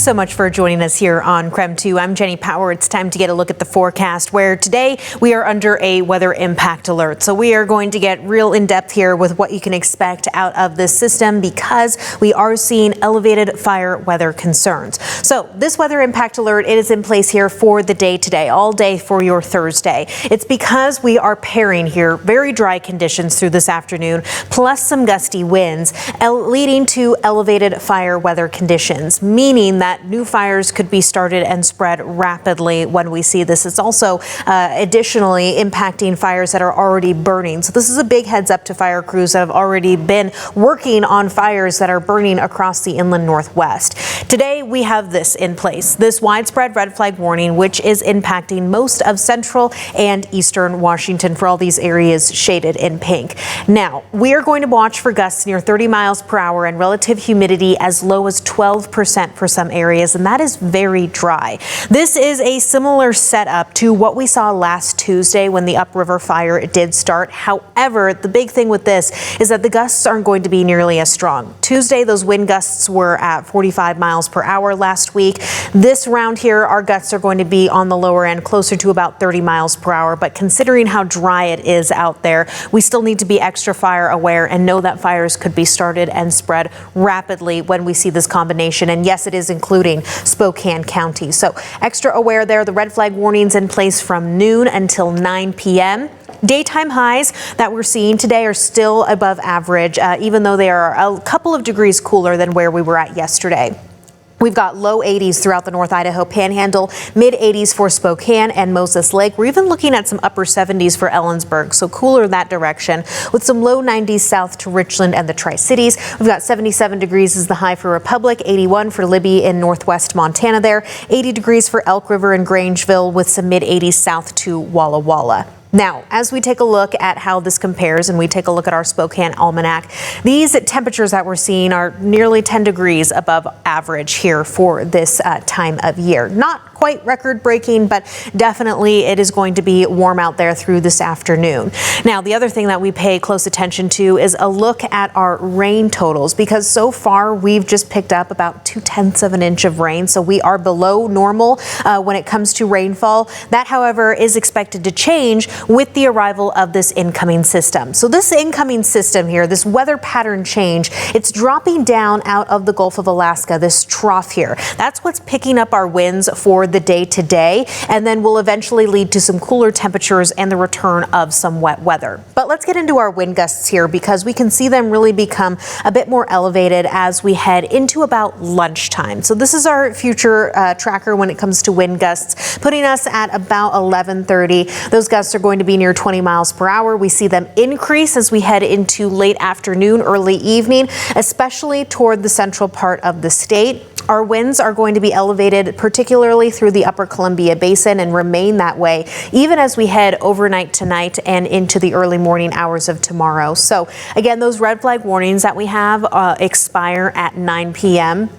Thanks so much for joining us here on KREM 2. I'm Jenny Power. It's time to get a look at the forecast, where today we are under a weather impact alert. So we are going to get real in depth here with what you can expect out of this system, because we are seeing elevated fire weather concerns. So this weather impact alert, it is in place here for the day today, all day for your Thursday. It's because we are pairing here very dry conditions through this afternoon, plus some gusty winds, leading to elevated fire weather conditions, meaning that new fires could be started and spread rapidly when we see this. It's also additionally impacting fires that are already burning. So this is a big heads up to fire crews that have already been working on fires that are burning across the inland Northwest. Today we have this in place, this widespread red flag warning, which is impacting most of central and eastern Washington for all these areas shaded in pink. Now, we are going to watch for gusts near 30 miles per hour and relative humidity as low as 12% for some areas, and that is very dry. This is a similar setup to what we saw last Tuesday when the upriver fire did start. However, the big thing with this is that the gusts aren't going to be nearly as strong. Tuesday, those wind gusts were at 45 miles per hour last week. This round here, our gusts are going to be on the lower end, closer to about 30 miles per hour. But considering how dry it is out there, we still need to be extra fire aware and know that fires could be started and spread rapidly when we see this combination. And yes, it is including Spokane County. So extra aware there. The red flag warnings in place from noon until 9 p.m. Daytime highs that we're seeing today are still above average, even though they are a couple of degrees cooler than where we were at yesterday. We've got low 80s throughout the North Idaho Panhandle, mid 80s for Spokane and Moses Lake. We're even looking at some upper 70s for Ellensburg, so cooler that direction, with some low 90s south to Richland and the Tri-Cities. We've got 77 degrees is the high for Republic, 81 for Libby in northwest Montana there, 80 degrees for Elk River and Grangeville, with some mid 80s south to Walla Walla. Now, as we take a look at how this compares and we take a look at our Spokane almanac, these temperatures that we're seeing are nearly 10 degrees above average here for this time of year. Not quite record breaking, but definitely it is going to be warm out there through this afternoon. Now, the other thing that we pay close attention to is a look at our rain totals, because so far we've just picked up about 0.2 of an inch of rain. So we are below normal when it comes to rainfall. That, however, is expected to change with the arrival of this incoming system. So this incoming system here, this weather pattern change, it's dropping down out of the Gulf of Alaska, this trough here. That's what's picking up our winds for the day today, and then will eventually lead to some cooler temperatures and the return of some wet weather. But let's get into our wind gusts here, because we can see them really become a bit more elevated as we head into about lunchtime. So this is our future tracker when it comes to wind gusts, putting us at about 11:30. Those gusts are going to be near 20 miles per hour. We see them increase as we head into late afternoon, early evening, especially toward the central part of the state. Our winds are going to be elevated, particularly through the upper Columbia Basin, and remain that way even as we head overnight tonight and into the early morning hours of tomorrow. So again, those red flag warnings that we have expire at 9 p.m.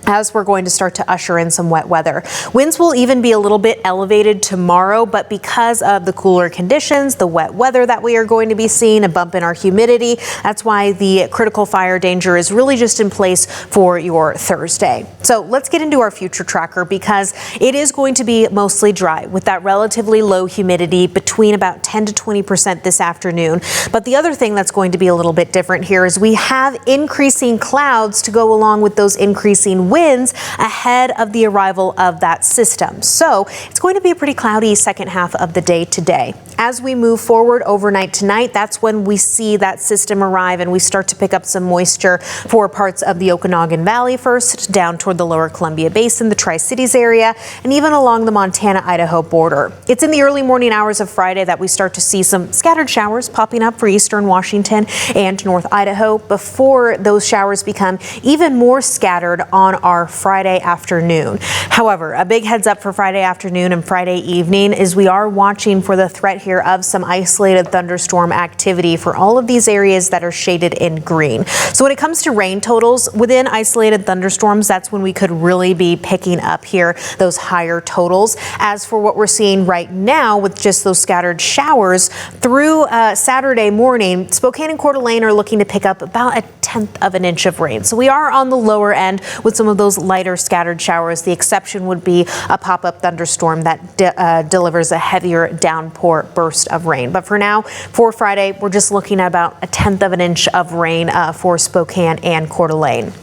as we're going to start to usher in some wet weather. Winds will even be a little bit elevated tomorrow, but because of the cooler conditions, the wet weather that we are going to be seeing, a bump in our humidity, that's why the critical fire danger is really just in place for your Thursday. So let's get into our future tracker, because it is going to be mostly dry with that relatively low humidity between about 10 to 20% this afternoon. But the other thing that's going to be a little bit different here is we have increasing clouds to go along with those increasing winds ahead of the arrival of that system. So it's going to be a pretty cloudy second half of the day today. As we move forward overnight tonight, that's when we see that system arrive and we start to pick up some moisture for parts of the Okanagan Valley first, down toward the lower Columbia Basin, the Tri-Cities area, and even along the Montana-Idaho border. It's in the early morning hours of Friday that we start to see some scattered showers popping up for eastern Washington and North Idaho before those showers become even more scattered on our Friday afternoon. However, a big heads up for Friday afternoon and Friday evening is we are watching for the threat here of some isolated thunderstorm activity for all of these areas that are shaded in green. So when it comes to rain totals within isolated thunderstorms, that's when we could really be picking up here those higher totals. As for what we're seeing right now with just those scattered showers through Saturday morning, Spokane and Coeur d'Alene are looking to pick up about a 1/10 of an inch of rain. So we are on the lower end with some of those lighter scattered showers. The exception would be a pop-up thunderstorm that delivers a heavier downpour burst of rain. But for now, for Friday, we're just looking at about 1/10 of an inch of rain for Spokane and Coeur d'Alene.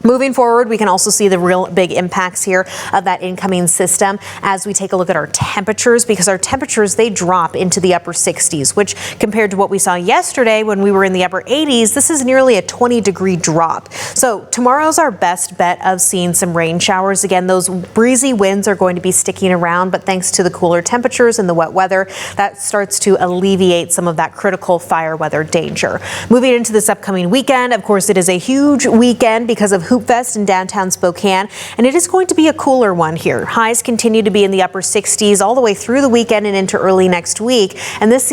Moving forward, we can also see the real big impacts here of that incoming system as we take a look at our temperatures, because our temperatures, they drop into the upper 60s, which compared to what we saw yesterday when we were in the upper 80s, this is nearly a 20-degree drop. So tomorrow's our best bet of seeing some rain showers. Again, those breezy winds are going to be sticking around, but thanks to the cooler temperatures and the wet weather, that starts to alleviate some of that critical fire weather danger. Moving into this upcoming weekend, of course, it is a huge weekend because of Hoop Fest in downtown Spokane, and it is going to be a cooler one here. Highs continue to be in the upper 60s all the way through the weekend and into early next week, and this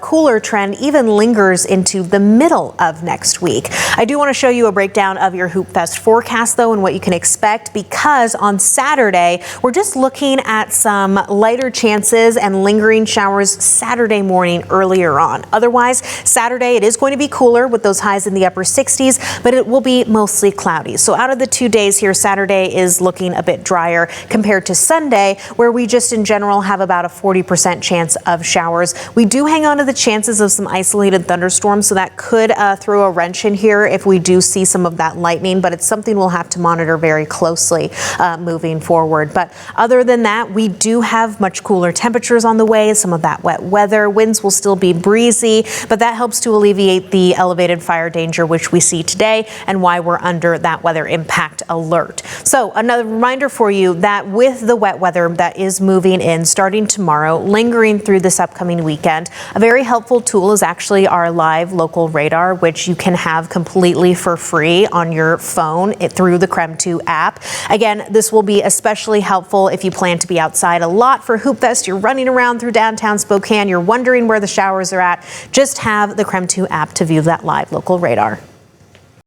cooler trend even lingers into the middle of next week. I do want to show you a breakdown of your Hoop Fest forecast, though, and what you can expect, because on Saturday, we're just looking at some lighter chances and lingering showers Saturday morning earlier on. Otherwise, Saturday, it is going to be cooler with those highs in the upper 60s, but it will be mostly cloudy. So out of the 2 days here, Saturday is looking a bit drier compared to Sunday, where we just in general have about a 40% chance of showers. We do hang on to the chances of some isolated thunderstorms, so that could throw a wrench in here if we do see some of that lightning, but it's something we'll have to monitor very closely moving forward. But other than that, we do have much cooler temperatures on the way, some of that wet weather. Winds will still be breezy, but that helps to alleviate the elevated fire danger which we see today and why we're under that weather impact alert. So another reminder for you that with the wet weather that is moving in starting tomorrow, lingering through this upcoming weekend, a very helpful tool is actually our live local radar, which you can have completely for free on your phone through the KREM 2 app. Again, this will be especially helpful if you plan to be outside a lot for Hoop Fest. You're running around through downtown Spokane, you're wondering where the showers are at. Just have the KREM 2 app to view that live local radar.